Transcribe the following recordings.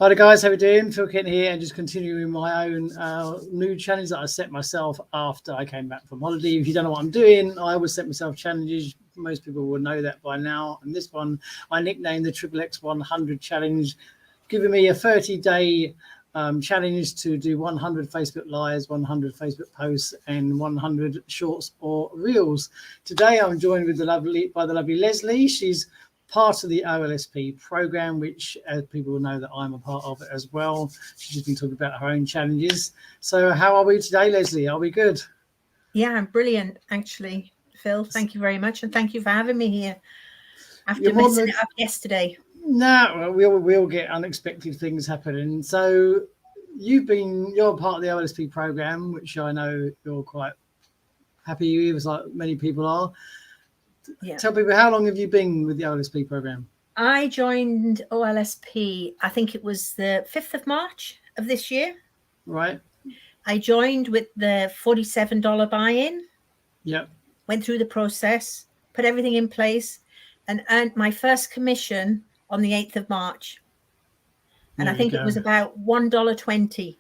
Hi there guys, how are we doing? Phil Kent here, and just continuing my own new challenge that I set myself after I came back from holiday. If you don't know what I'm doing, I always set myself challenges. Most people will know that by now. And this one I nicknamed the XXX 100 challenge, giving me a 30-day challenge to do 100 Facebook lives, 100 Facebook posts, and 100 shorts or reels. Today I'm joined with the lovely Leslie. She's part of the OLSP program, which, as people will know, that I'm a part of it as well. She's just been talking about her own challenges. So how are we today, Leslie? Are we good? Yeah, I'm brilliant, actually, Phil. Thank you very much. And thank you for having me here after messing it up yesterday. No, we all get unexpected things happening. So you're part of the OLSP program, which I know you're quite happy with, like many people are. Yeah. Tell people, how long have you been with the OLSP program? I joined OLSP, I think it was the 5th of March of this year. Right. I joined with the $47 buy-in. Yep. Went through the process, put everything in place, and earned my first commission on the 8th of March. And I think it was about $1.20.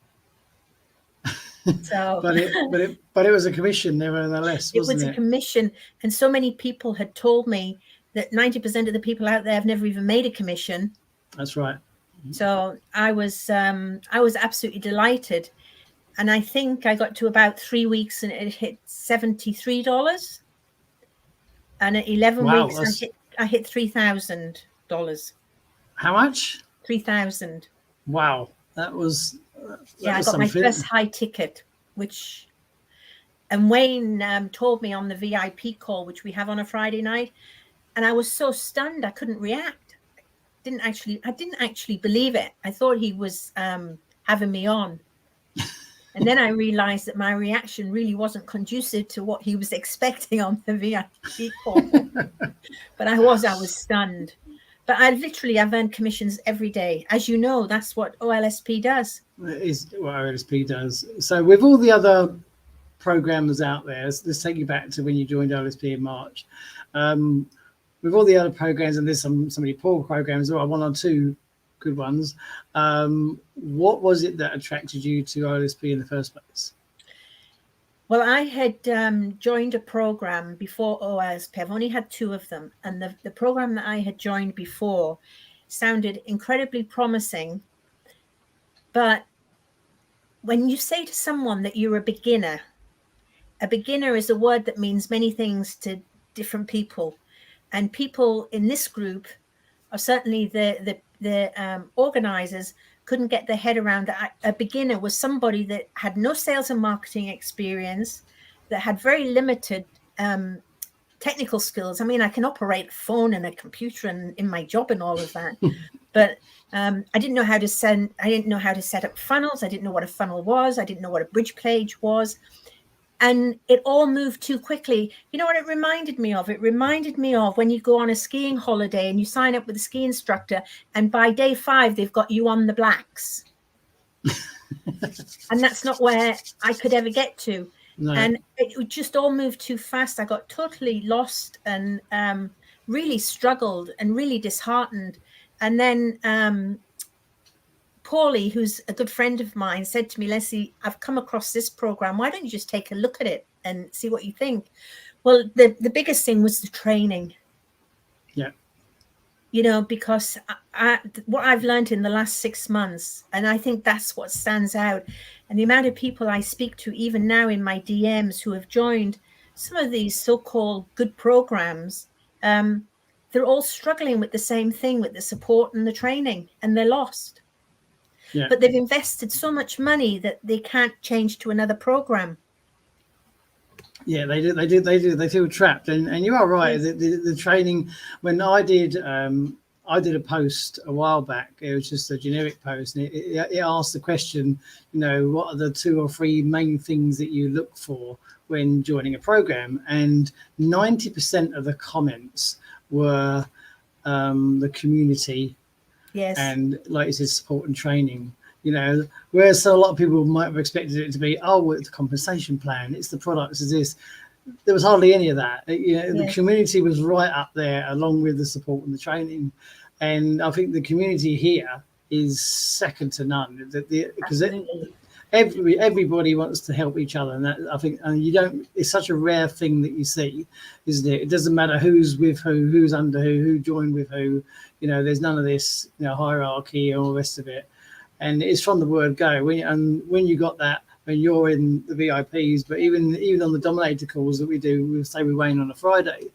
So, but it was a commission, nevertheless, wasn't it? It was a commission, and so many people had told me that 90% of the people out there have never even made a commission. That's right. So I was absolutely delighted, and I think I got to about 3 weeks and it hit $73, and at 11 weeks I hit $3,000. How much? 3,000. Wow, that was. I got my first high ticket, and Wayne told me on the VIP call, which we have on a Friday night, and I was so stunned I couldn't react. I didn't actually believe it. I thought he was having me on, and then I realized that my reaction really wasn't conducive to what he was expecting on the VIP call. But I was stunned. But I've earned commissions every day. As you know, that's what OLSP does. It is what OLSP does. So with all the other programs out there, let's take you back to when you joined OLSP in March. With all the other programs, and there's some many poor programs, or one or two good ones, what was it that attracted you to OLSP in the first place? Well, I had joined a program before OLSP. I've only had 2 of them. And the program that I had joined before sounded incredibly promising. But when you say to someone that you're a beginner is a word that means many things to different people. And people in this group, or certainly the organizers, couldn't get their head around that a beginner was somebody that had no sales and marketing experience, that had very limited technical skills. I mean, I can operate a phone and a computer and in my job and all of that, but I didn't know how to set up funnels. I didn't know what a funnel was. I didn't know what a bridge page was. And it all moved too quickly. You know what it reminded me of? It reminded me of when you go on a skiing holiday and you sign up with a ski instructor, and by day 5, they've got you on the blacks. And that's not where I could ever get to. No. And it just all moved too fast. I got totally lost and really struggled and really disheartened. And then Paulie, who's a good friend of mine, said to me, Leslie, I've come across this program. Why don't you just take a look at it and see what you think? Well, the biggest thing was the training. Yeah. You know, because what I've learned in the last 6 months, and I think that's what stands out, and the amount of people I speak to, even now in my DMs, who have joined some of these so-called good programs, they're all struggling with the same thing, with the support and the training, and they're lost. Yeah. But they've invested so much money that they can't change to another program. Yeah, they do. They feel trapped, and you are right. Yes. The training. When I did a post a while back. It was just a generic post, and it asked the question, you know, what are the 2 or 3 main things that you look for when joining a program? And 90% of the comments were the community. Yes. And like you said, support and training, you know, whereas a lot of people might have expected it to be, oh, it's the compensation plan, it's the products, it's this. There was hardly any of that. You know, the community was right up there along with the support and the training. And I think the community here is second to none. Because Absolutely. everybody wants to help each other, and that, I think, and you don't. It's such a rare thing that you see, isn't it? It doesn't matter who's with who's under who joined with who. There's none of this, hierarchy and all the rest of it. And it's from the word go. When you got that, when you're in the VIPs, but even on the dominator calls that we do, we'll say we Wayne on a Friday,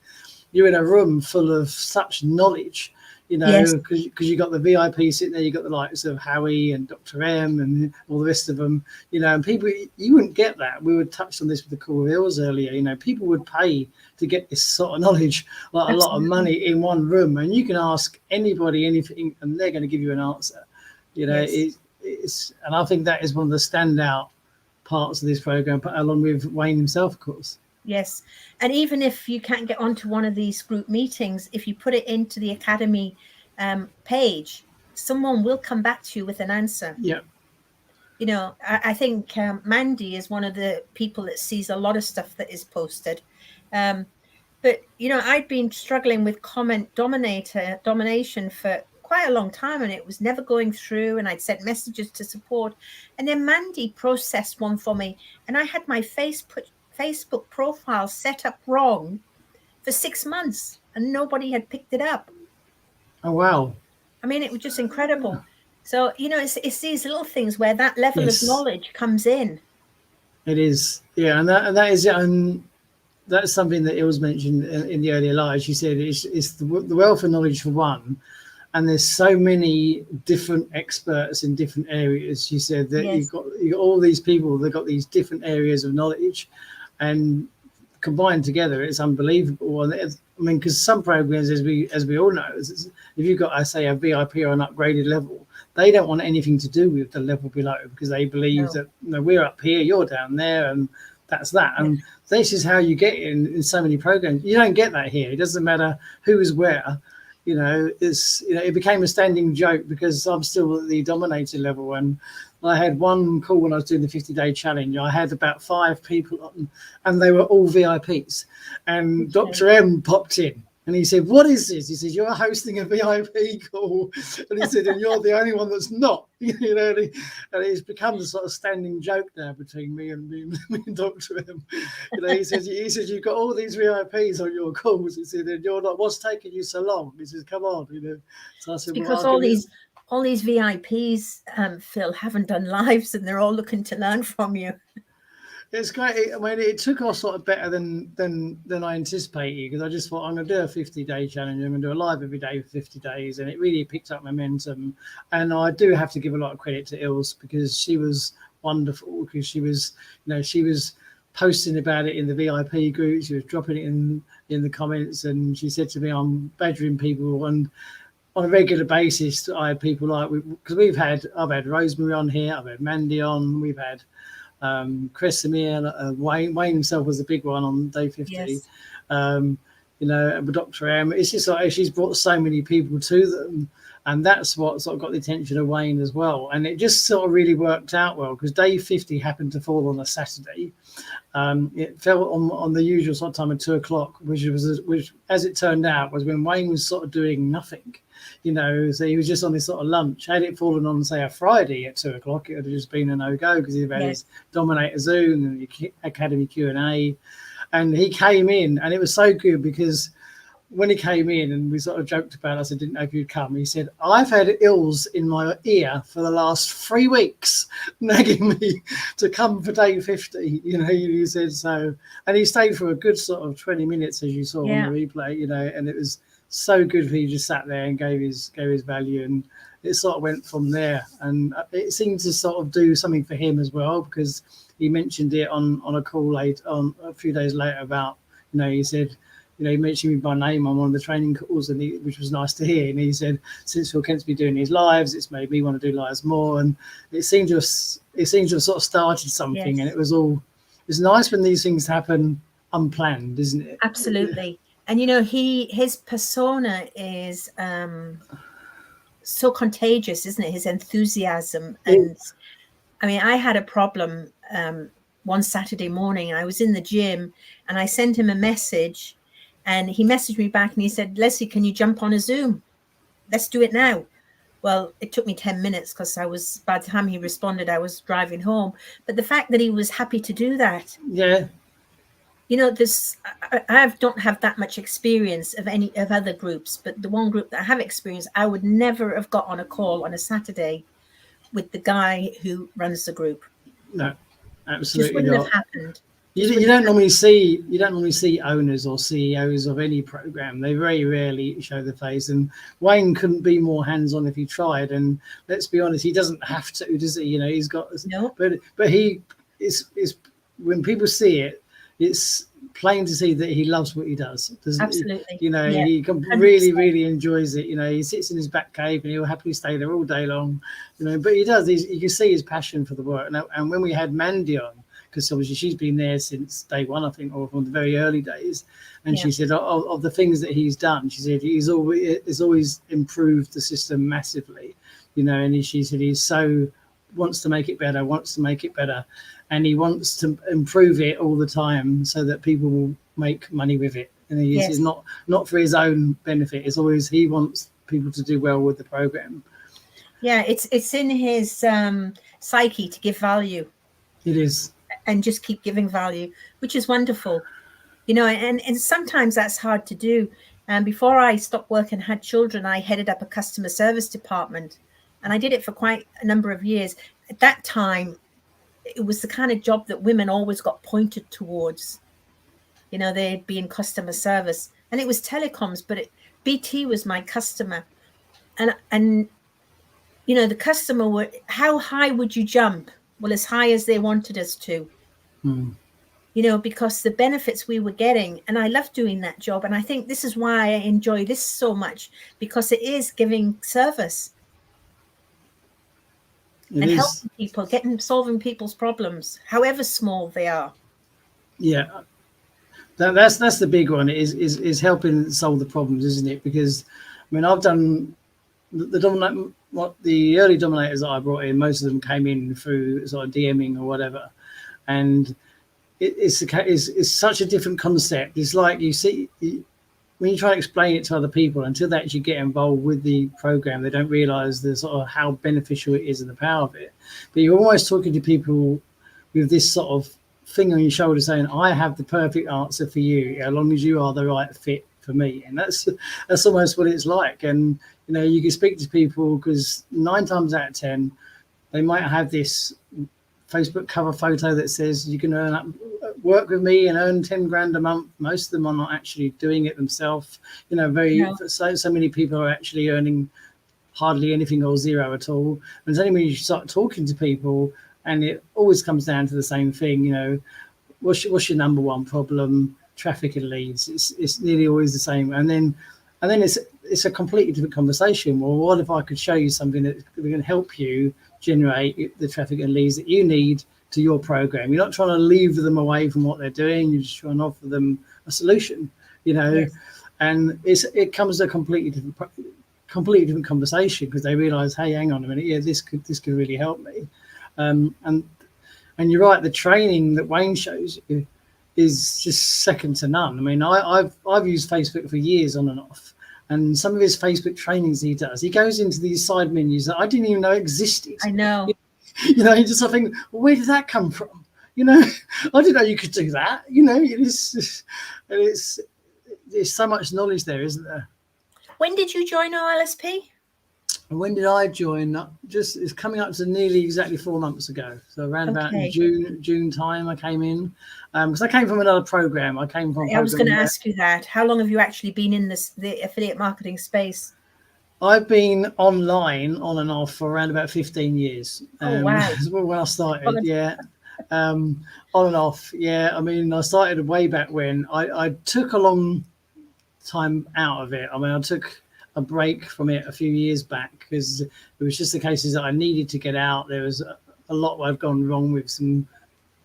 you're in a room full of such knowledge. Yes. Because you got the VIP sitting there, you got the likes of Howie and Dr. M and all the rest of them, and people, you wouldn't get that. We would touch on this with the Call of Hills earlier. People would pay to get this sort of knowledge, like a lot of money in one room, and you can ask anybody anything, and they're going to give you an answer. Yes. And I think that is one of the standout parts of this program, along with Wayne himself, of course. Yes. And even if you can't get onto one of these group meetings, if you put it into the Academy page, someone will come back to you with an answer. Yeah. I think Mandy is one of the people that sees a lot of stuff that is posted. But, I'd been struggling with comment domination for quite a long time, and it was never going through, and I'd sent messages to support. And then Mandy processed one for me, and I had my Facebook profile set up wrong for 6 months, and nobody had picked it up. Oh, wow. I mean, it was just incredible. So, it's these little things where that level of knowledge comes in. It is. Yeah. And that is, that's something that Ilse mentioned in the earlier live. She said it's the wealth of knowledge for one. And there's so many different experts in different areas. She said that you've got all these people that got these different areas of knowledge, and combined together, it's unbelievable. And because some programs, as we all know, if you've got, I say, a VIP or an upgraded level, they don't want anything to do with the level below, because they believe that we're up here, you're down there, and that's that. And this is how you get in so many programs. You don't get that here. It doesn't matter who is where. It became a standing joke, because I'm still at the dominator level, and I had one call when I was doing the 50-day challenge. I had about 5 people on, and they were all VIPs. And Dr. M popped in, and he said, "What is this?" He said, "You're hosting a VIP call," and he said, "And you're the only one that's not." And it's become the sort of standing joke now between me and Dr. M. He says, "You've got all these VIPs on your calls." He said, "And you're not. What's taking you so long?" He says, "Come on." So I said, because all these VIPs, Phil, haven't done lives, and they're all looking to learn from you. It's great. I mean, it took off sort of better than I anticipated, because I just thought, I'm going to do a 50-day challenge. I'm going to do a live every day for 50 days. And it really picked up momentum. And I do have to give a lot of credit to Ilse, because she was wonderful, because she was posting about it in the VIP group. She was dropping it in the comments. And she said to me, I'm badgering people. And on a regular basis, I had people because I've had Rosemary on here. I've had Mandy on. We've had Chris Amir, Wayne himself was the big one on day 50. Yes. Dr. M. It's just like she's brought so many people to them, and that's what sort of got the attention of Wayne as well. And it just sort of really worked out well, because day 50 happened to fall on a Saturday. It fell on the usual sort of time of 2 o'clock, which as it turned out was when Wayne was sort of doing nothing. So he was just on this sort of lunch. Had it fallen on, say, a Friday at 2 o'clock, it would have just been a no-go, because he'd had his Dominator Zoom and the Academy Q&A. And he came in, and it was so good, because when he came in and we sort of joked about it, I said, "Didn't know if you'd come." He said, "I've had Ilse in my ear for the last 3 weeks, nagging me to come for day 50. He said so. And he stayed for a good sort of 20 minutes, as you saw on the replay, and it was so good. He just sat there and gave his value, and it sort of went from there. And it seemed to sort of do something for him as well, because he mentioned it on a call a few days later about, he said, he mentioned me by name on one of the training calls, and which was nice to hear. And he said, since Phil Kent's been doing his lives, it's made me want to do lives more. And it seemed to have sort of started something. And it's nice when these things happen unplanned, isn't it? Absolutely. And his persona is so contagious, isn't it? His enthusiasm. And I mean, I had a problem one Saturday morning. I was in the gym, and I sent him a message, and he messaged me back, and he said, "Leslie, can you jump on a Zoom? Let's do it now." Well, it took me 10 minutes because by the time he responded, I was driving home. But the fact that he was happy to do that, Yeah. you know, I don't have that much experience of any of other groups, but the one group that I have experienced, I would never have got on a call on a Saturday with the guy who runs the group. No, Just absolutely wouldn't not. have happened. You don't normally see owners or CEOs of any program. They very rarely show the face. And Wayne couldn't be more hands-on if he tried. And let's be honest, he doesn't have to, does he? You know, he's got No. But he is when people see it, it's plain to see that he loves what he does. Absolutely. You know, Yeah, he 100%. really enjoys it. You know, he sits in his back cave and he'll happily stay there all day long. You know, but he does. You can see his passion for the work. And when we had Mandy on, because obviously she's been there since day one, I think, or from the very early days. And she said, of the things that he's done, she said he's always improved the system massively, you know. And she said wants to make it better, and he wants to improve it all the time so that people will make money with it. And he's not for his own benefit. It's always he wants people to do well with the program. Yeah, it's in his psyche to give value. It is. And just keep giving value, which is wonderful, you know. And sometimes that's hard to do. And before I stopped work and had children, I headed up a customer service department, and I did it for quite a number of years. At that time, it was the kind of job that women always got pointed towards. You know, they'd be in customer service, and it was telecoms, but BT was my customer, and you know, the customer were, how high would you jump? Well, as high as they wanted us to. You know, because the benefits we were getting, and I love doing that job. And I think this is why I enjoy this so much, because it is giving service and helping people, solving people's problems, however small they are. Yeah, that's the big one. Is helping solve the problems, isn't it? Because I mean, I've done the early dominators that I brought in. Most of them came in through sort of DMing or whatever, and it's such a different concept. It's like you see when you try to explain it to other people, until they actually get involved with the program, they don't realize the sort of how beneficial it is and the power of it. But you're always talking to people with this sort of thing on your shoulder saying, I have the perfect answer for you, as long as you are the right fit for me. And that's almost what it's like. And you know, you can speak to people because 9 times out of 10 they might have this Facebook cover photo that says you can work with me and earn 10 grand a month. Most of them are not actually doing it themselves. You know, so many people are actually earning hardly anything or zero at all. And it's only when you start talking to people, and it always comes down to the same thing. You know, what's your number one problem? Traffic and leads. It's nearly always the same. And then it's a completely different conversation. Well, what if I could show you something that can help you generate the traffic and leads that you need to your program? You're not trying to leave them away from what they're doing. You're just trying to offer them a solution, you know. And it comes to a completely different conversation, because they realize, hey, hang on a minute, yeah, this could really help me. And you're right, the training that Wayne shows you is just second to none. I mean, I've used Facebook for years on and off, and some of his Facebook trainings he does, he goes into these side menus that I didn't even know existed. I know. You know, you just I think, well, where did that come from? You know, I didn't know you could do that. You know, there's so much knowledge there, isn't there? When did you join OLSP? When did I join? It's coming up to nearly exactly 4 months ago. So around about June time I came in, because I came from another program. I was going to ask you that. How long have you actually been in the affiliate marketing space? I've been online on and off for around about 15 years. Oh, wow. When I started, yeah. On and off, yeah. I mean, I started way back when. I took a long time out of it. I mean, I took a break from it a few years back because it was just the cases that I needed to get out. There was a lot I've gone wrong with some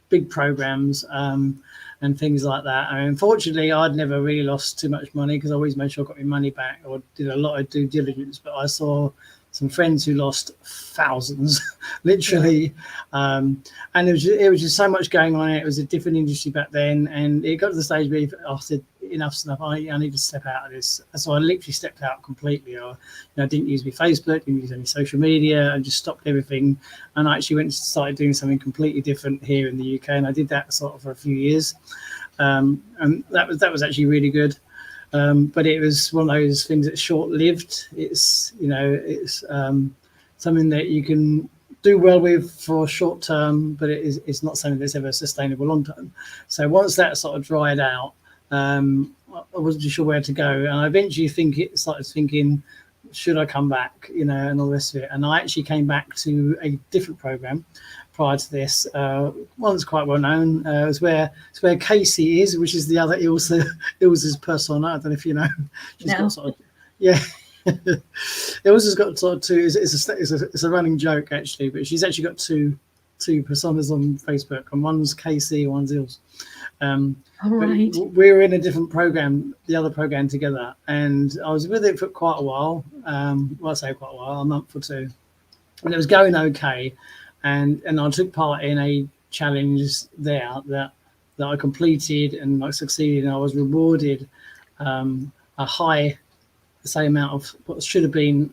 big programs and things like that. I mean, unfortunately, I'd never really lost too much money because I always made sure I got my money back, or did a lot of due diligence. But I saw some friends who lost thousands, literally. And it was just so much going on. It was a different industry back then, and it got to the stage where I said, enough's enough. I need to step out of this. So I literally stepped out completely. I didn't use my Facebook, didn't use any social media, and just stopped everything. And I actually went and started doing something completely different here in the UK, and I did that sort of for a few years. And that was actually really good. But it was one of those things that's short-lived. It's something that you can do well with for short term, but it's not something that's ever sustainable long term. So once that sort of dried out, I wasn't sure where to go, and I eventually started thinking, should I come back, and all the rest of it. And I actually came back to a different program prior to this. One that's quite well known. It's where Casey is, which is the other Ilse's persona. I don't know if you know. She's got sort of, yeah. Ilse's got sort of two. It's a running joke actually, but she's actually got two personas on Facebook, and one's Casey, one's Ilse. All right. We were in a different program, the other program together, and I was with it for quite a while. I say quite a while, a month or two, and it was going okay. And I took part in a challenge there that I completed, and I succeeded, and I was rewarded a high, say, amount of what should have been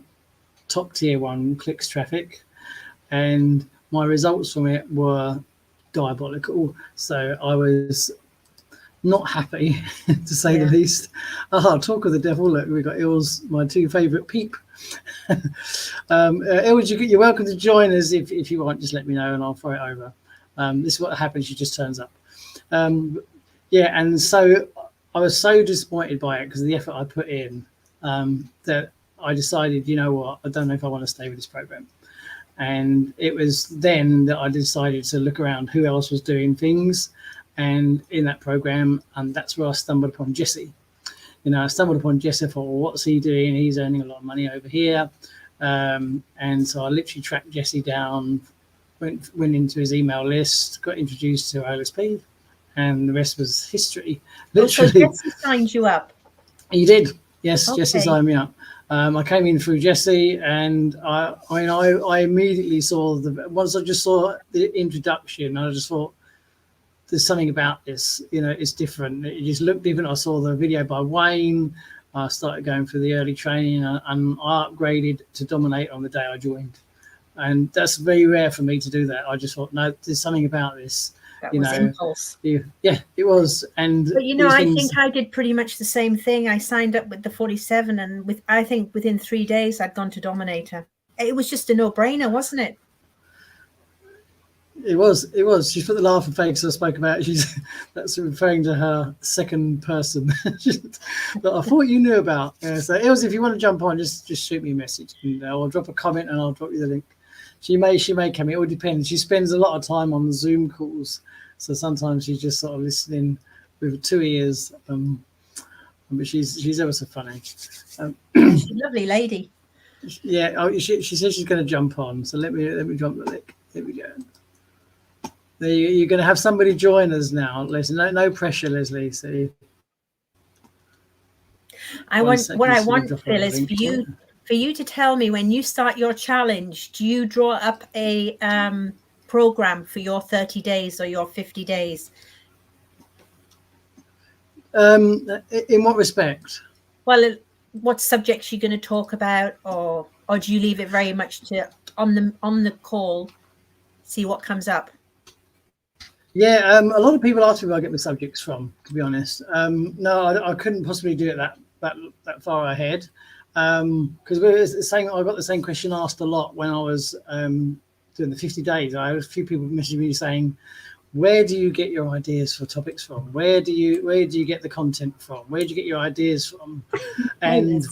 top tier 1 clicks traffic, and my results from it were diabolical. So I was not happy, to say the least. Talk of the devil. Look, we've got Ilse, my two favourite peep. Ilse, you're welcome to join us if you want. Just let me know and I'll throw it over. This is what happens. She just turns up. And so I was so disappointed by it because of the effort I put in, that I decided, you know what, I don't know if I want to stay with this program. And it was then that I decided to look around who else was doing things, and in that program, and that's where I stumbled upon Jesse. I stumbled upon Jesse. I thought, well, what's he doing? He's earning a lot of money over here. And so I literally tracked Jesse down, went into his email list, got introduced to OLSP, and the rest was history. Literally. So Jesse signed you up? He did. Yes, Okay. Jesse signed me up. I came in through Jesse, and I immediately saw once I just saw the introduction, I just thought, there's something about this, it's different. It just looked different. I saw the video by Wayne. I started going through the early training, and I upgraded to dominate on the day I joined. And that's very rare for me to do that. I just thought, no, there's something about this. That was impulse. Yeah, it was. And but I think I did pretty much the same thing. I signed up with the 47, and I think within 3 days I'd gone to Dominator. It was just a no-brainer, wasn't it? It was. She's put the laughing face I spoke about. That's referring to her second person that I thought you knew about. So Ilse, if you want to jump on, just shoot me a message, and I'll drop a comment and I'll drop you the link. She may come. It all depends. She spends a lot of time on the Zoom calls, so sometimes she's just sort of listening with 2 ears. But she's ever so funny. She's a lovely lady. Yeah. Oh, she says she's going to jump on. So let me drop the link. Here we go. You're going to have somebody join us now, Leslie. No pressure, Leslie. So what I want, Phil, is for you to tell me when you start your challenge, do you draw up a program for your 30 days or your 50 days? In what respect? Well, what subjects you're going to talk about, or do you leave it very much to on the call, see what comes up? Yeah, a lot of people ask me where I get my subjects from, to be honest. No, I couldn't possibly do it that far ahead, because I got the same question asked a lot when I was doing the 50 days. I had a few people messaging me saying, where do you get your ideas for topics from? Where do you get the content from? Where do you get your ideas from? And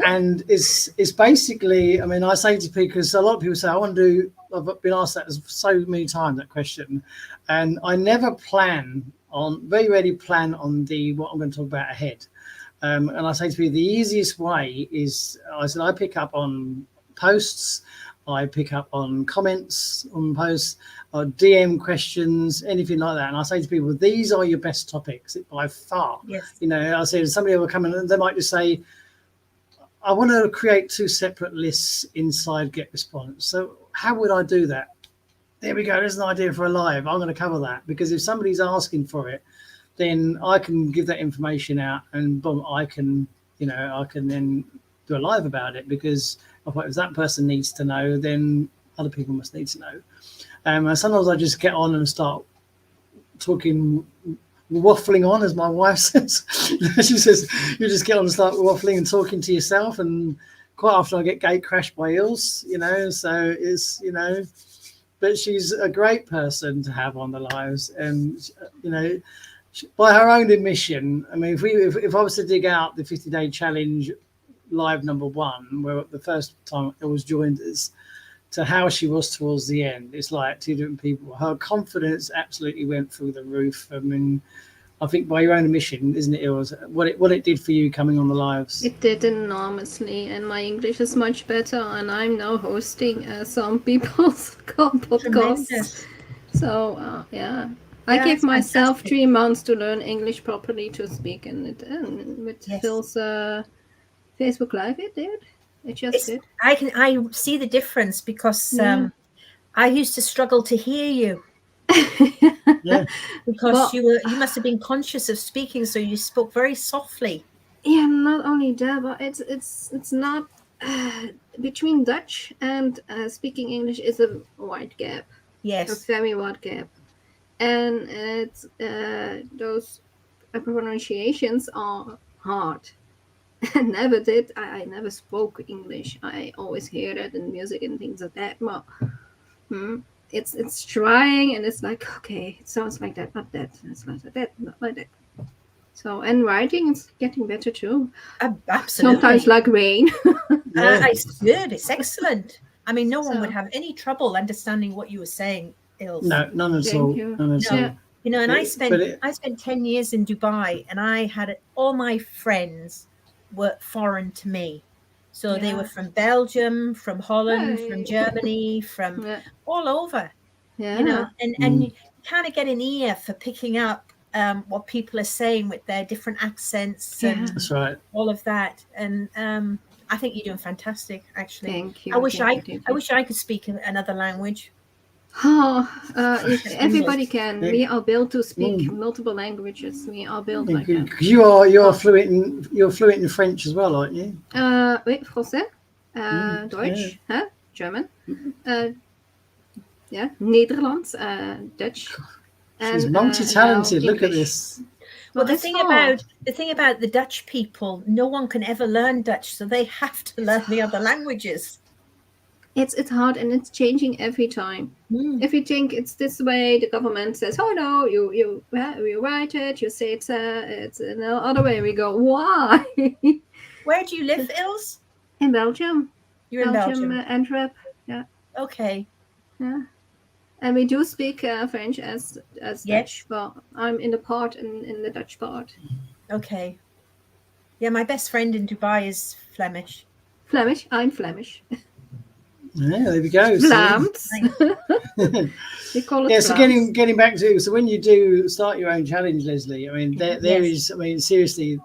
and it's basically, I mean, I say to people, because a lot of people say, I've been asked that so many times, that question, and I never very rarely plan on what I'm going to talk about ahead. And I say to people, the easiest way is, I pick up on posts, I pick up on comments on posts, or DM questions, anything like that. And I say to people, these are your best topics by far. Yes. I say somebody will come in and they might just say, I want to create 2 separate lists inside Get Response. So how would I do that? There we go. There's an idea for a live. I'm going to cover that, because if somebody's asking for it, then I can give that information out, and boom, I can then do a live about it, because if that person needs to know, then other people must need to know. And sometimes I just get on and start talking, waffling on, as my wife says. She says, you just get on and start waffling and talking to yourself, and quite often I get gate crashed by Ilse, so it's, but she's a great person to have on the lives. And, by her own admission, I mean, if I was to dig out the 50-day challenge live number 1, where the first time it was joined us, to how she was towards the end, it's like 2 different people. Her confidence absolutely went through the roof. I mean, I think by your own admission, isn't it? It was what it did for you coming on the lives. It did enormously, and my English is much better, and I'm now hosting some people's podcasts. Tremendous. So I gave myself fantastic. 3 months to learn English properly to speak, and with Phil's Facebook Live, it did. It just did. I see the difference, because I used to struggle to hear you. Because you must have been conscious of speaking, so you spoke very softly. Yeah, not only that, but it's not between Dutch and speaking English is a wide gap. Yes, a very wide gap, and it's those pronunciations are hard. I never spoke English. I always hear that in music and things like that. But it's trying, and it's like, okay, it sounds like that, not that. It's like that, not like that. So, and writing is getting better too. Absolutely. Sometimes like rain. It's good. It's excellent. I mean, no one would have any trouble understanding what you were saying, Ilse. No, none at all. None at all. And I spent 10 years in Dubai, and I had all my friends were foreign to me. So they were from Belgium, from Holland, from Germany, from all over. Yeah. And you kind of get an ear for picking up what people are saying with their different accents and that's right. all of that. And I think you're doing fantastic, actually. Thank you. I wish I could speak another language. Everybody can. We are built to speak multiple languages. We are built like that. You're fluent in French as well, aren't you? Oui, français, Deutsch, German, Nederlands, Dutch. She's multi-talented. Look at this. Well, the thing about the Dutch people, no one can ever learn Dutch, so they have to learn the other languages. It's hard, and it's changing every time. If you think it's this way, the government says, "Oh no, you write it, you say it's the other way." We go, "Why?" Where do you live, Ilse? In Belgium. You're in Belgium, Antwerp. Yeah. Okay. Yeah. And we do speak French as Dutch, but I'm in the Dutch part. Okay. Yeah, my best friend in Dubai is Flemish. Flemish? I'm Flemish. Yeah, there we go. Vlaams. We call it so getting back to, so when you do start your own challenge, Leslie, I mean, there is, I mean, seriously,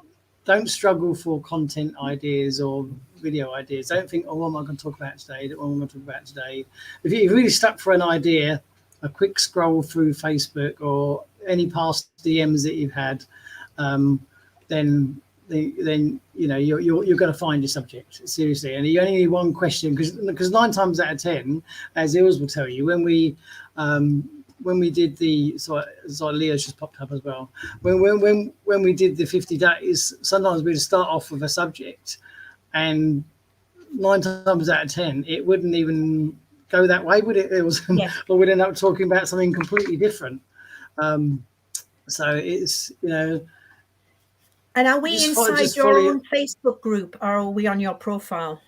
don't struggle for content ideas or video ideas. Don't think, what am I going to talk about today? What am I going to talk about today? If you're really stuck for an idea, a quick scroll through Facebook or any past DMs that you've had, then you're going to find your subject, seriously. And you only need one question, because 9 times out of 10, as Ilse will tell you, when we did the, so Leo's just popped up as well, when we did the 50 days, sometimes we'd start off with a subject, and 9 times out of 10 it wouldn't even go that way, would it? It was or we'd end up talking about something completely different. So it's, And are we inside your own Facebook group, or are we on your profile?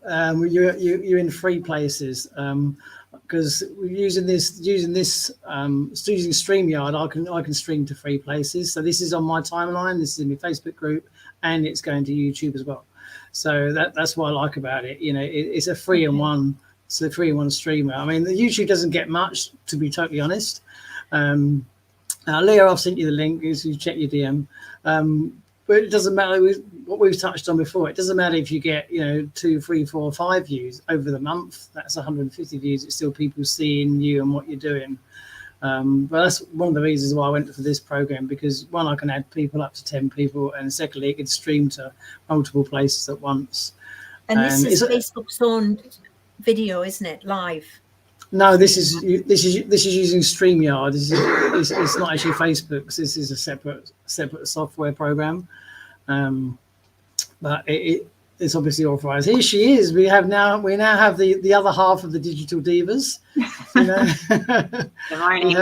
You're in 3 places, because using StreamYard, I can stream to 3 places. So this is on my timeline, this is in my Facebook group, and it's going to YouTube as well. So that's what I like about it. It's a 3-in-1. It's a 3-in-1 streamer. I mean, the YouTube doesn't get much, to be totally honest. Leo, I've sent you the link. You check your DM. But it doesn't matter what we've touched on before. It doesn't matter if you get 2, 3, 4, 5 views over the month. That's 150 views. It's still people seeing you and what you're doing. But that's one of the reasons why I went for this program, because one, I can add people up to 10 people, and secondly, it can stream to multiple places at once. And this is Facebook's own video, isn't it? Live. No, this is using StreamYard. It's not actually Facebook's. This is a separate software program, but it's obviously authorized. Here she is. We now have the other half of the digital divas. Good morning.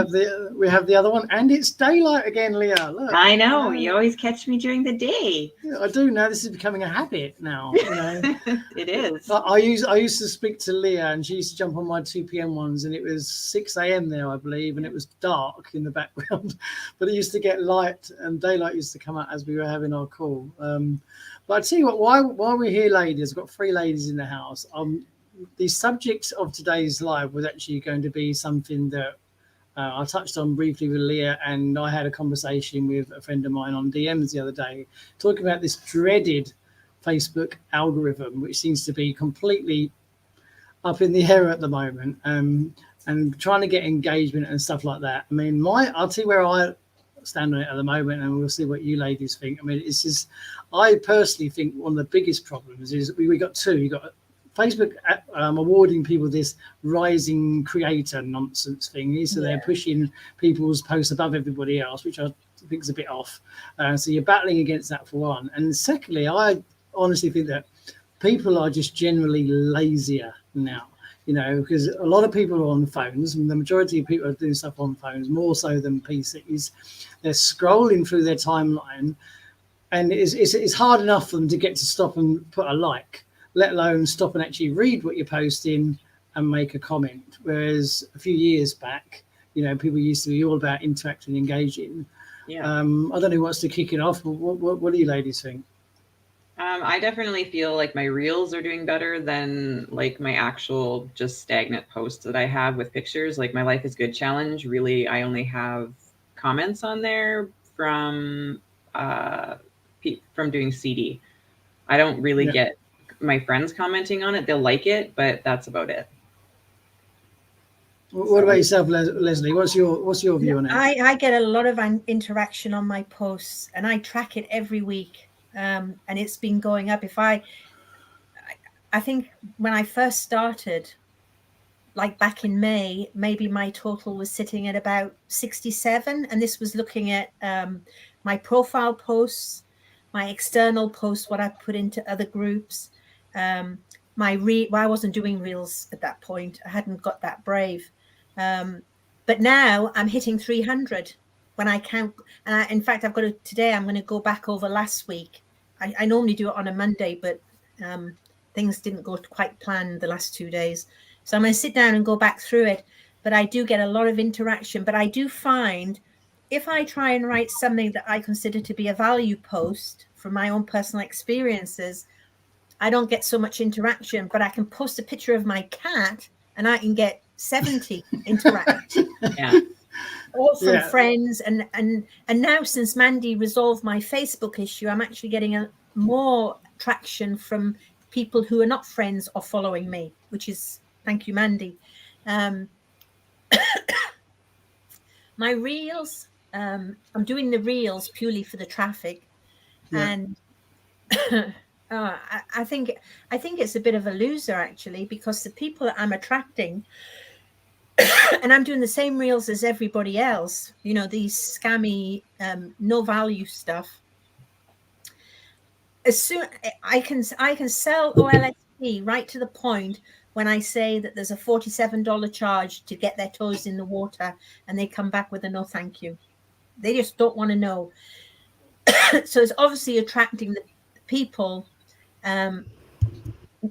We have the other one, and it's daylight again, Leah. Look. I know. You always catch me during the day. Yeah, I do now. This is becoming a habit now. It is. I used to speak to Leah, and she used to jump on my 2 p.m. ones, and it was 6 a.m. there, I believe, and it was dark in the background, but it used to get light, and daylight used to come out as we were having our call. But I tell you what, while we're here, ladies, I've got 3 ladies in the house. The subject of today's live was actually going to be something that I touched on briefly with Leah, and I had a conversation with a friend of mine on DMs the other day, talking about this dreaded Facebook algorithm, which seems to be completely up in the air at the moment, and trying to get engagement and stuff like that. I mean, I'll tell you where I stand on it at the moment, and we'll see what you ladies think. I mean, it's just, I personally think one of the biggest problems is we got 2. You got Facebook awarding people this rising creator nonsense thing. So they're pushing people's posts above everybody else, which I think is a bit off. So you're battling against that for one. And secondly, I honestly think that people are just generally lazier now, because a lot of people are on phones, and the majority of people are doing stuff on phones, more so than PCs. They're scrolling through their timeline, and it's hard enough for them to get to stop and put a like, let alone stop and actually read what you're posting and make a comment. Whereas a few years back, people used to be all about interacting and engaging. Yeah. I don't know who wants to kick it off. What do you ladies think? I definitely feel like my reels are doing better than like my actual just stagnant posts that I have with pictures. Like my Life is Good challenge, really, I only have comments on there from doing CD. I don't really get my friends commenting on it. They'll like it, but that's about it. What about yourself, Leslie? What's your view on it? I get a lot of interaction on my posts, and I track it every week. And it's been going up. I think when I first started, like back in May, maybe my total was sitting at about 67. And this was looking at my profile posts, my external posts, what I put into other groups. I wasn't doing reels at that point. I hadn't got that brave. But now I'm hitting 300 when I count. And in fact, today I'm going to go back over last week. I normally do it on a Monday, but things didn't go quite planned the last 2 days. So I'm going to sit down and go back through it. But I do get a lot of interaction. But I do find if I try and write something that I consider to be a value post from my own personal experiences, I don't get so much interaction. But I can post a picture of my cat and I can get 70 interaction. Yeah. All from friends, and now since Mandy resolved my Facebook issue, I'm actually getting more traction from people who are not friends or following me, which is, thank you, Mandy. My reels, I'm doing the reels purely for the traffic, and I think it's a bit of a loser actually, because the people that I'm attracting. And I'm doing the same reels as everybody else, these scammy, no value stuff. As soon I can sell OLSP right to the point when I say that there's a $47 charge to get their toes in the water, and they come back with a no thank you. They just don't want to know. So it's obviously attracting the people.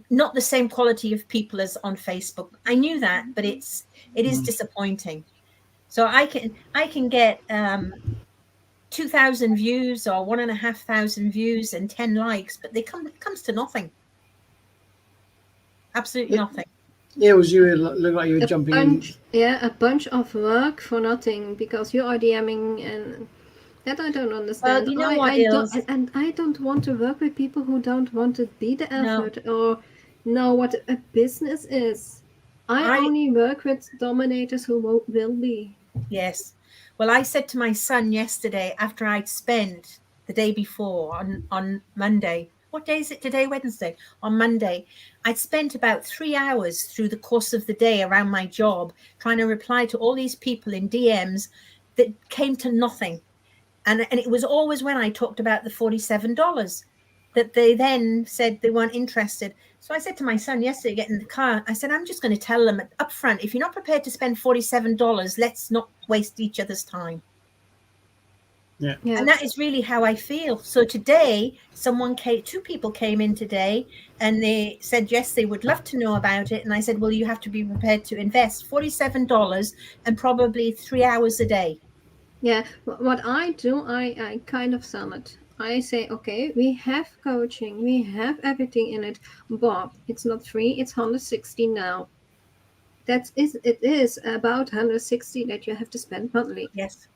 Not the same quality of people as on Facebook. I knew that, but it is disappointing. So I can get 2,000 views or 1,500 views and 10 likes, but it comes to nothing. Absolutely nothing. Yeah, it was you. It looked like you were jumping in. Yeah, a bunch of work for nothing, because you are DMing and That I don't understand. Well, you know I, what, I don't, Ilse? and I don't want to work with people who don't want to be the No. effort or know what a business is. I I only work with dominators who will be. Yes. Well, I said to my son yesterday after I'd spent the day before on Monday. What day is it today? Wednesday. On Monday, I'd spent about 3 hours through the course of the day around my job trying to reply to all these people in DMs that came to nothing. And it was always when I talked about the $47 that they then said they weren't interested. So I said to my son yesterday, getting in the car, I said, I'm just going to tell them up front, if you're not prepared to spend $47, let's not waste each other's time. Yeah. Yeah. And that is really how I feel. So today, two people came in today and they said, yes, they would love to know about it. And I said, well, you have to be prepared to invest $47 and probably 3 hours a day. Yeah, what I do, I kind of sell it. I say, okay, we have coaching, we have everything in it, but it's not free, it's 160 now. It is about 160 that you have to spend monthly. Yes.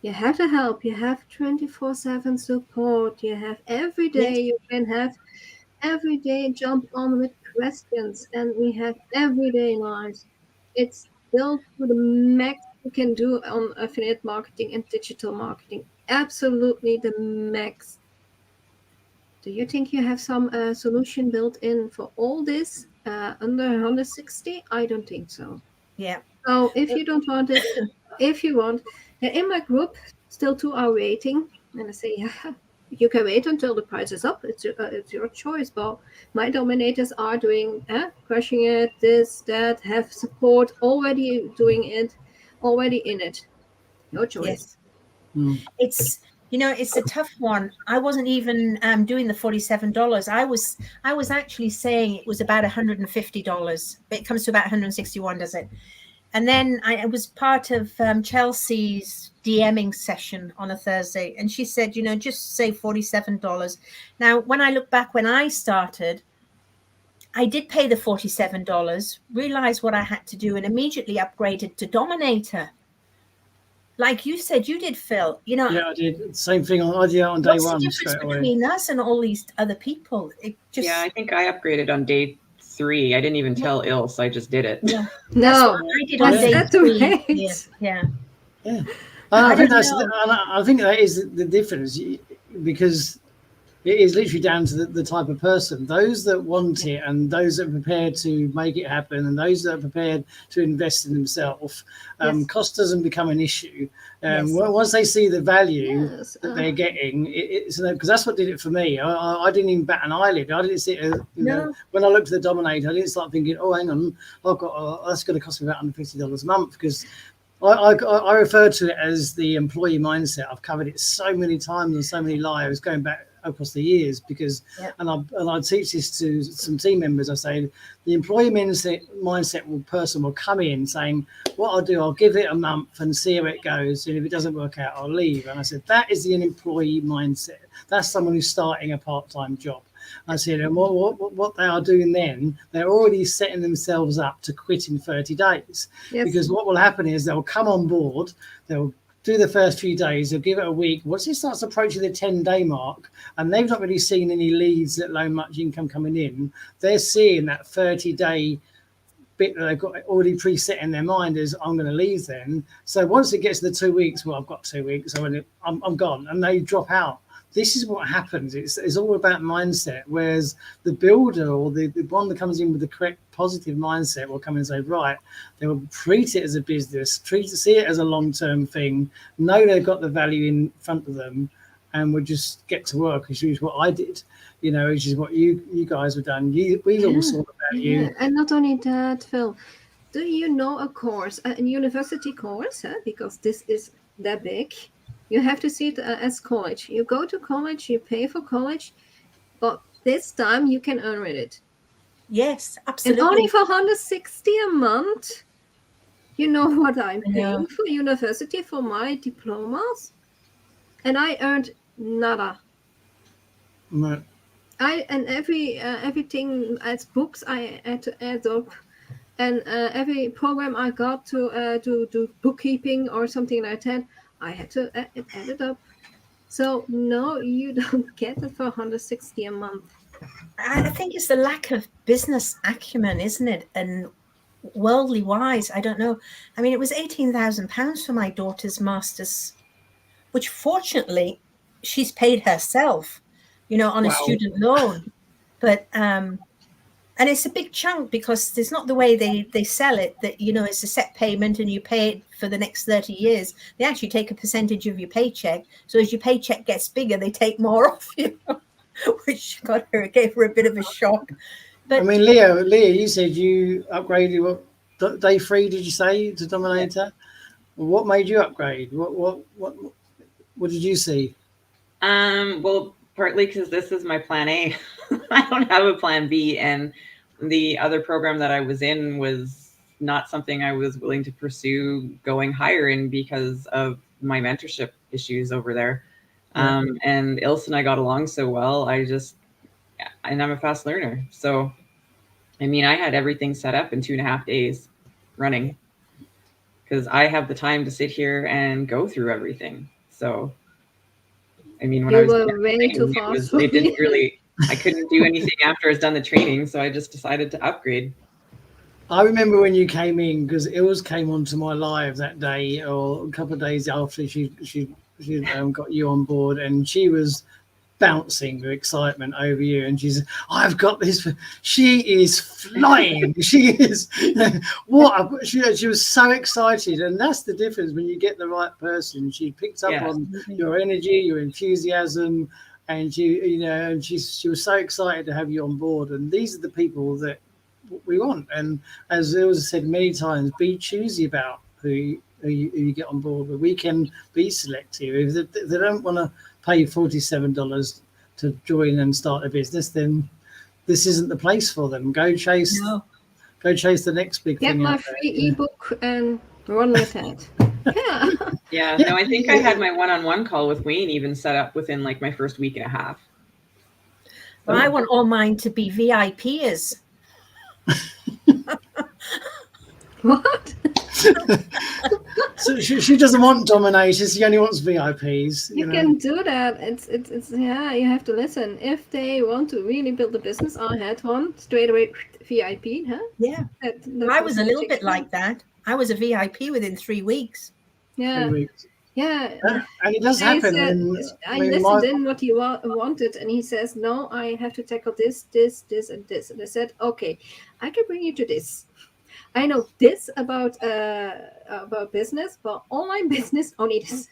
You have the help, you have 24/7 support, you have every day, Yes. you can have every day jump on with questions, and we have everyday lives. It's built to the max you can do on affiliate marketing and digital marketing. Absolutely the max. Do you think you have some solution built in for all this under 160? I don't think so. Yeah. So if you don't want it, if you want, in my group, still 2 are waiting, and I say, yeah, you can wait until the price is up. It's your choice. But my dominators are doing, crushing it, this, that, have support, already doing it, already in it. No choice. Yes. Mm. It's it's a tough one. I wasn't even doing the $47. I was actually saying it was about $150, but it comes to about 161, does it? And then I was part of Chelsea's DMing session on a Thursday, and she said, just say $47. Now, when I look back when I started, I did pay the $47, realized what I had to do, and immediately upgraded to Dominator. Like you said, you did, Phil. Yeah, I did. Same thing. I did it on day What's the one difference straight away. between us and all these other people? It just Yeah, I think I upgraded on day 3. I didn't even tell Ilse, I just did it. Yeah. No, I did on Yeah. day that's 3. right. Yeah. Yeah, I I think don't that's. know. I think that is the difference, because it is literally down to the type of person. Those that want it, and those that are prepared to make it happen, and those that are prepared to invest in themselves. Yes. Cost doesn't become an issue. Yes. Once they see the value Yes. that they're getting, it's because that's what did it for me. I didn't even bat an eyelid. I didn't sit. No. When I looked at the Dominator, I didn't start thinking, oh, hang on, that's going to cost me about $150 a month, because I refer to it as the employee mindset. I've covered it so many times and so many lives going back across the years, because and I teach this to some team members. I say the employee mindset person will come in saying, what I'll do, I'll give it a month and see how it goes, and if it doesn't work out, I'll leave. And I said, that is the employee mindset. That's someone who's starting a part-time job. I said, and what they are doing then, they're already setting themselves up to quit in 30 days. Yes. Because what will happen is they'll come on board, they'll do the first few days, they'll give it a week. Once it starts approaching the 10-day mark, and they've not really seen any leads that low much income coming in, they're seeing that 30-day bit that they've got already preset in their mind is, I'm going to leave then. So once it gets to the 2 weeks, well, I've got 2 weeks, so I'm gone, and they drop out. This is what happens. It's all about mindset. Whereas the builder, or the one that comes in with the correct positive mindset, will come in and say, right, they will treat it as a business, see it as a long-term thing, know they've got the value in front of them, and we'll just get to work, which is what I did, which is what you guys have done. We all saw the value. Yeah. And not only that, Phil, do you know a course, a university course, because this is that big? You have to see it as college. You go to college, you pay for college, but this time you can earn with it. Yes, absolutely. And only for 160 a month. You know what I'm I know. paying for university for my diplomas? And I earned nada. No. And everything as books I had to add up, and every program I got to do bookkeeping or something like that, I had to add it up. So no, you don't get it for 160 a month. I think it's the lack of business acumen, isn't it? And worldly wise, I don't know. I mean, it was £18,000 for my daughter's master's, which fortunately she's paid herself, on a Wow. student loan. But and it's a big chunk because there's not the way they sell it that, it's a set payment and you pay it for the next 30 years. They actually take a percentage of your paycheck. So as your paycheck gets bigger, they take more off you, which gave her a bit of a shock. But I mean, Leah, you said you upgraded day 3? Did you say to Dominator? What made you upgrade? What did you see? Well, partly because this is my plan A. I don't have a plan B, and the other program that I was in was not something I was willing to pursue going higher in because of my mentorship issues over there. Yeah. And Ilse and I got along so well. And I'm a fast learner. So, I mean, I had everything set up in 2.5 days running because I have the time to sit here and go through everything. So, I mean, when I You was were way too fast. it didn't really, I couldn't do anything after I was done the training. So I just decided to upgrade. I remember when you came in, because Ilse came onto my live that day or a couple of days after she got you on board, and she was bouncing with excitement over you, and she said, I've got this. She is flying. She is she was so excited, and that's the difference when you get the right person. She picked up on your energy, your enthusiasm, and she was so excited to have you on board. And these are the people that we want. And as it was said many times, be choosy about who you get on board. But we can be selective. If they don't want to pay $47 to join and start a business, then this isn't the place for them. Go chase the next big Get thing. my free ebook and run with it. Yeah. No, I think I had my one-on-one call with Wayne even set up within like my first week and a half. Well, I want all mine to be VIPers. What? So she doesn't want dominators. She only wants VIPs. You can do that. It's yeah. You have to listen. If they want to really build a business, I had one straight away VIP. Huh? Yeah. I was a little bit like that. I was a VIP within 3 weeks. Yeah. 3 weeks. Yeah. And it does happen. I listened in what he wanted, and he says, no, I have to tackle this, and this. And I said, okay, I can bring you to this. I know this about business, but online business, only this.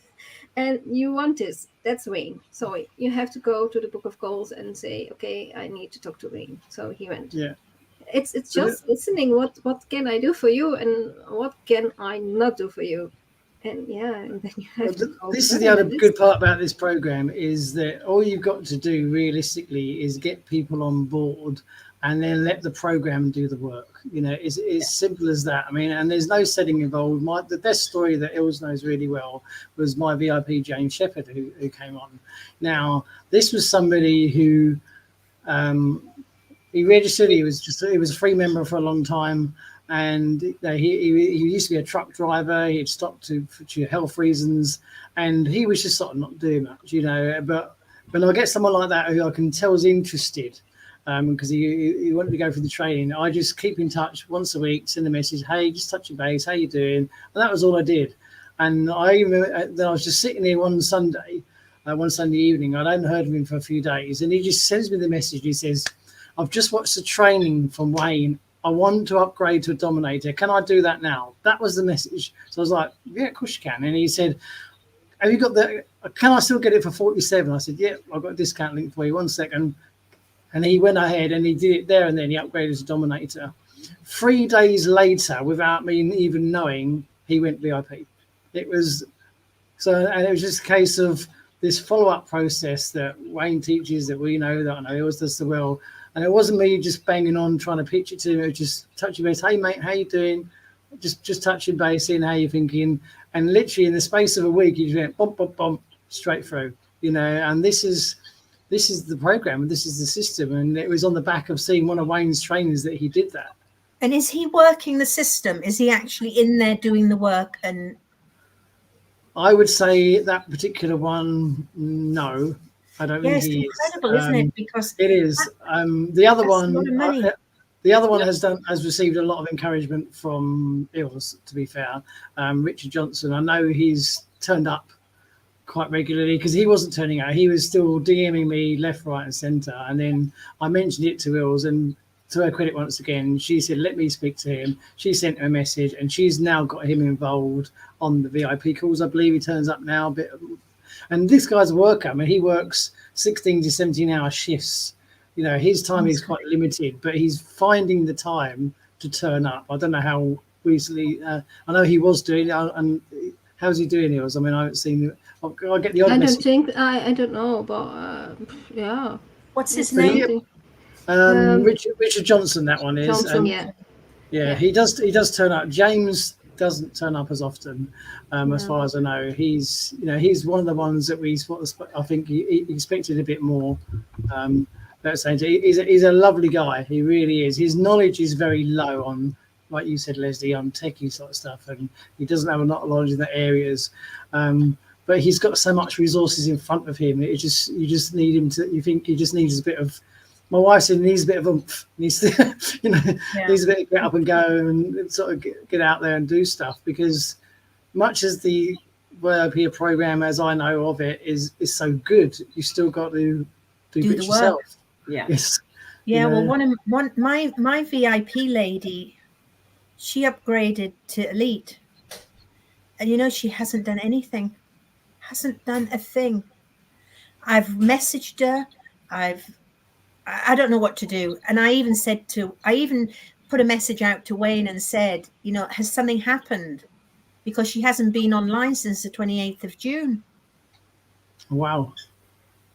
And you want this. That's Wayne. So you have to go to the Book of Goals and say, okay, I need to talk to Wayne. So he went. Yeah. It's just listening. What can I do for you, and what can I not do for you? And and then you have to go. This is the other good part about this program, is that all you've got to do realistically is get people on board and then let the program do the work. It's simple as that. I mean, and there's no setting involved. The best story that Ilse knows really well was my VIP James Shepherd who came on. Now, this was somebody who he registered. He was a free member for a long time. And he used to be a truck driver. He'd stopped for health reasons, and he was just sort of not doing much, But when I get someone like that who I can tell is interested, because he wanted to go through the training, I just keep in touch once a week, send a message, hey, just touching base, how you doing? And that was all I did. And then I was just sitting here one Sunday evening. I hadn't heard of him for a few days, and he just sends me the message. He says, I've just watched the training from Wayne. I want to upgrade to a Dominator. Can I do that now? That was the message. So I was like, yeah, of course you can. And he said, have you got can I still get it for 47? I said, yeah, I've got a discount link for you. 1 second. And he went ahead and he did it there and then. He upgraded to Dominator. 3 days later, without me even knowing, he went VIP. It was just a case of this follow-up process that Wayne teaches, that we know, that I know he always does so well. And it wasn't me just banging on, trying to pitch it to him. It was just touching base. Hey, mate, how you doing? Just touching base, in how you thinking. And literally in the space of a week, he just went bump, bump, bump, straight through. And this is the program. This is the system. And it was on the back of seeing one of Wayne's trainers that he did that. And is he working the system? Is he actually in there doing the work? And I would say that particular one, no, I don't Yeah, think it's he is. incredible, isn't it? Because It is. The other that's a lot one, of money. the other one has received a lot of encouragement from Ills. To be fair, Richard Johnson. I know he's turned up quite regularly because he wasn't turning out. He was still DMing me left, right, and centre. And then I mentioned it to Ills, and to her credit, once again, she said, "Let me speak to him." She sent him a message, and she's now got him involved on the VIP calls. I believe he turns up now a bit. And this guy's a worker. I mean, he works 16 to 17-hour shifts. You know, his time is quite limited, but he's finding the time to turn up. I don't know how recently. I know he was doing it, and how's he doing it? I mean, I haven't seen. I get the odd I don't message. think I don't know, but yeah. What's his It's name? something. Richard Johnson, that one is. Johnson, And yeah. yeah, he does turn up. James doesn't turn up as often, as far as I know. He's one of the ones that I think he expected a bit more. Let's say he's a lovely guy. He really is. His knowledge is very low on, like you said, Leslie, on techie sort of stuff, and he doesn't have a lot of knowledge in that areas. But he's got so much resources in front of him. You just need him to. You think he just needs a bit of. My wife said he needs a bit of oomph. Needs to, needs a bit of get up and go and sort of get out there and do stuff, because much as the WebP program, as I know of it, is so good, you still got to do bits the work. yourself. Yeah. Yes. Yeah, well, my VIP lady, she upgraded to elite, and she hasn't done anything, hasn't done a thing. I've messaged her, I don't know what to do, and I even put a message out to Wayne and said, has something happened, because she hasn't been online since the 28th of June. Wow.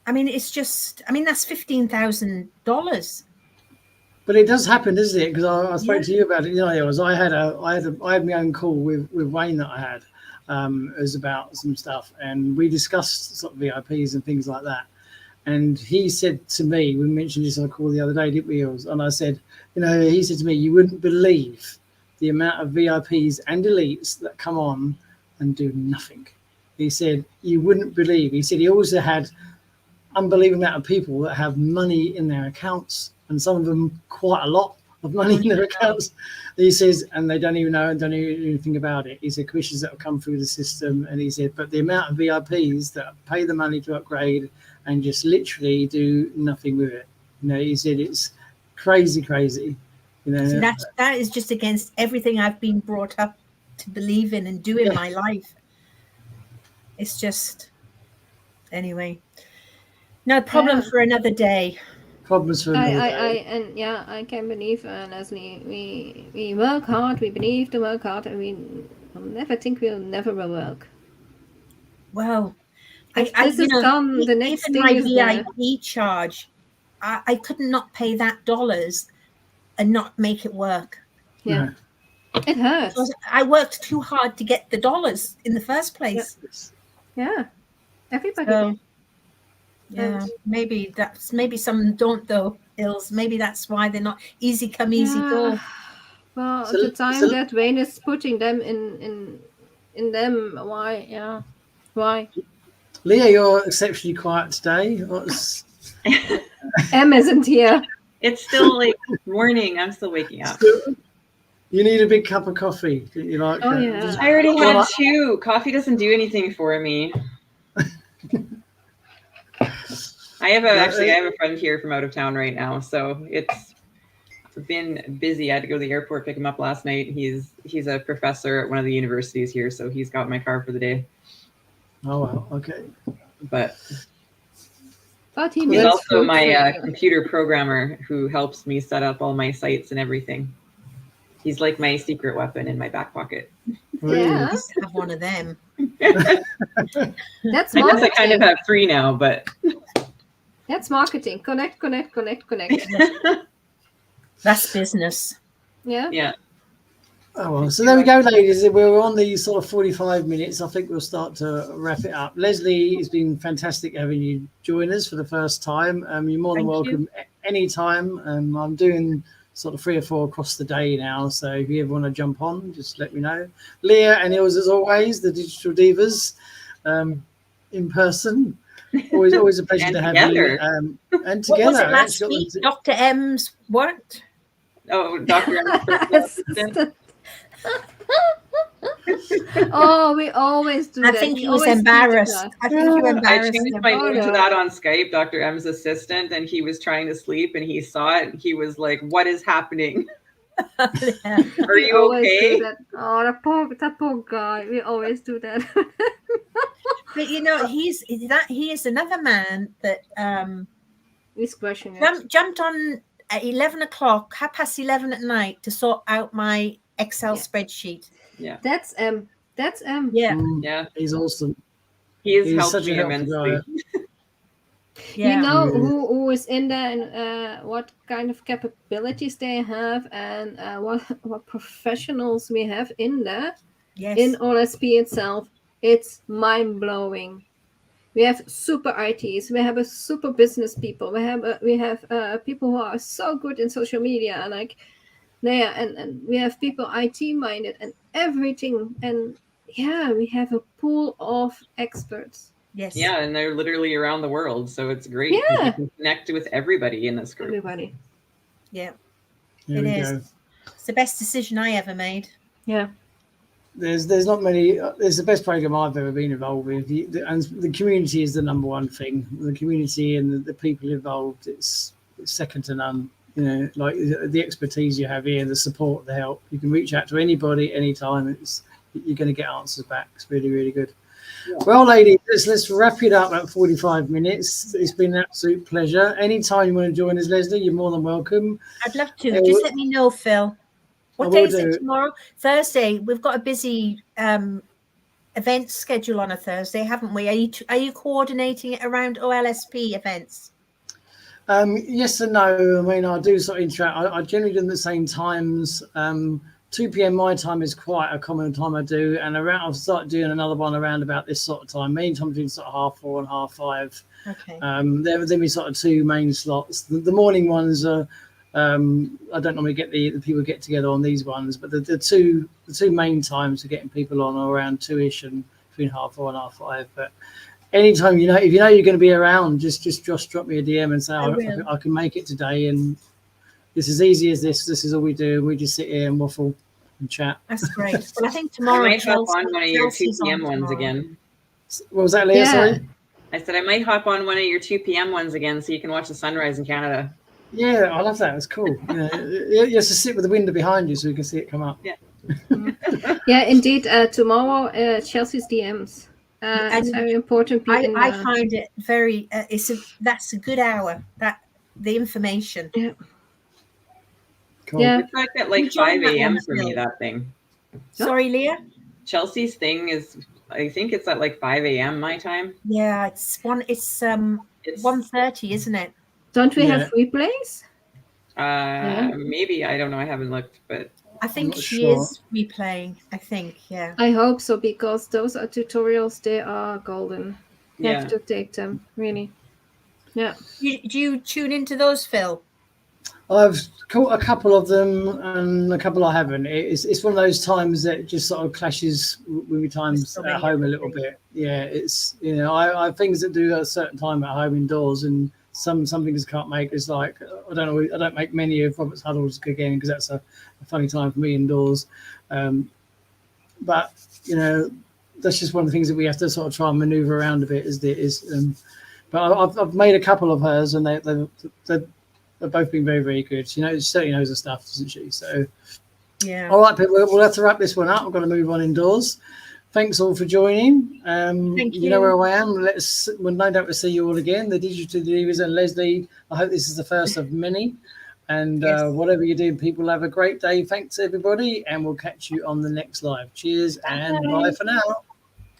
I mean, it's just, that's $15,000. But it does happen, doesn't it? Because I spoke to you about it. I had my own call with Wayne that I had. It was about some stuff, and we discussed sort of VIPs and things like that. And he said to me, we mentioned this on a call the other day, didn't we? And I said, he said to me, you wouldn't believe the amount of VIPs and elites that come on and do nothing. He said, you wouldn't believe. He said he also had unbelievable amount of people that have money in their accounts, and some of them quite a lot of money in their accounts. He says, and they don't even know and don't even know anything about it. He said commissions that will come through the system, and he said, but the amount of VIPs that pay the money to upgrade and just literally do nothing with it. He said it's crazy. See, that is just against everything I've been brought up to believe in and do in my life. It's just, anyway. No problem for another day. Problems for another day. I can believe, Leslie, we work hard, we believe to work hard, and we never think we'll never work. Well, this is done, the next even thing my is VIP charge, I could not pay that dollars and not make it work. Yeah. No. It hurts. Because I worked too hard to get the dollars in the first place. Yeah. Everybody. Yeah, maybe some don't though, Ills. Maybe that's why they're not easy come, easy go. Well, the time that Wayne is putting them in them, why? Yeah, why? Leah, you're exceptionally quiet today. Em isn't here. It's still like morning. I'm still waking up. You need a big cup of coffee. You like? Oh yeah. I already had two. Coffee doesn't do anything for me. I have a friend here from out of town right now, so it's been busy. I had to go to the airport, pick him up last night. He's a professor at one of the universities here, so he's got my car for the day. Oh wow, okay. But he's also my computer programmer who helps me set up all my sites and everything. He's like my secret weapon in my back pocket. Yeah, I have one of them. That's I guess I kind of have three now, but that's marketing. Connect. That's business. Yeah. Yeah. Oh well, so there we go, ladies. We're on the sort of 45 minutes. I think we'll start to wrap it up. Leslie, it's been fantastic having you join us for the first time. You're more than welcome anytime. I'm doing sort of 3 or 4 across the day now. So if you ever want to jump on, just let me know. Leah and Ilse, as always, the Digital Divas, in person. Always a pleasure And to have together. you. And What together, was it last actually, week? Dr. M's what? Oh, Dr. Assistant. Oh, we always do I that. think We he was always keep embarrassed. that. I think you I embarrassed changed him. my Oh, name to no. that on Skype, Dr. M's assistant, and he was trying to sleep and he saw it and he was like, "What is happening? Yeah. Are We you always okay?" do that. Oh, that poor guy. We always do that. But you know, he is another man that He's crushing it. jumped on at 11 o'clock, 11:30 at night to sort out my Excel Yeah. spreadsheet. Yeah. That's Yeah, Yeah. He's awesome. He has He's helped such a me helpful immensely. guy. yeah. You know Yeah. who is in there and what kind of capabilities they have and what professionals we have in there Yes. in OLSP itself. It's mind blowing. We have super ITs. We have a super business people. We have people who are so good in social media, like they are, and we have people IT minded and everything. And yeah, we have a pool of experts. Yes. Yeah, and they're literally around the world, so it's great. 'cause Yeah. you can connect with everybody in this group. Everybody. Yeah. There It we is. go. It's the best decision I ever made. Yeah. There's not many. It's the best program I've ever been involved with, and the community is the number one thing. The community and the people involved, it's second to none. You know, like the expertise you have here, the support, the help. You can reach out to anybody, anytime. You're going to get answers back. It's really, really good. Yeah. Well, ladies, let's wrap it up at 45 minutes. It's been an absolute pleasure. Anytime you want to join us, Leslie, you're more than welcome. I'd love to. Just let me know, Phil. What day is it tomorrow? Thursday. We've got a busy event schedule on a Thursday, haven't we? Are you coordinating it around OLSP events? Yes and no. I mean, I do sort of interact. I generally do them at the same times. 2 p.m. my time is quite a common time I do, and I've started doing another one around about this sort of time. Main time between sort of 4:30 and 5:30. Okay. Then we sort of 2 main slots. The morning ones are. I don't normally get the people get together on these ones, but the two main times for getting people on are around 2ish and between 4:30 and 5:30. But anytime if you know you're going to be around, just drop me a DM and say I can make it today, and it's as easy as this. This is all we do. We just sit here and waffle and chat. That's great. Well, I think tomorrow I might hop on one of your 2 p.m. ones again. What was that, Leah? Yeah. Sorry. I said I might hop on one of your 2 p.m. ones again, so you can watch the sunrise in Canada. Yeah, I love that. It's cool. You have to sit with the window behind you so you can see it come up. Yeah. Yeah, indeed. Tomorrow, Chelsea's DMs. It's very important. I find it very. That's a good hour. That the information. Yeah. Cool. Yeah. It's like at like 5 a.m. for me, that thing. Sorry, Leah. Chelsea's thing is, I think it's at like 5 a.m. my time. Yeah, it's 1:30, isn't it? Don't we have replays? Maybe, I don't know. I haven't looked, but I think she is replaying. I think, yeah. I hope so, because those are tutorials. They are golden. You have to take them, really. Yeah. Do you tune into those, Phil? I've caught a couple of them and a couple I haven't. It's one of those times that just sort of clashes with me times at home a little bit. Yeah, it's I have things that do at a certain time at home indoors, and some things I can't make. It's like I don't make many of Robert's Huddles again because that's a funny time for me indoors. But that's just one of the things that we have to sort of try and maneuver around a bit. But I've made a couple of hers, and they've both been very, very good. She certainly knows her stuff, doesn't she? So, yeah. All right, people, we'll have to wrap this one up. We've got to move on indoors. Thanks all for joining. Thank you. You know where I am. We'll no doubt to see you all again. The Digital Divas and Leslie. I hope this is the first of many. And whatever you do, people have a great day. Thanks, everybody. And we'll catch you on the next live. Cheers and bye for now.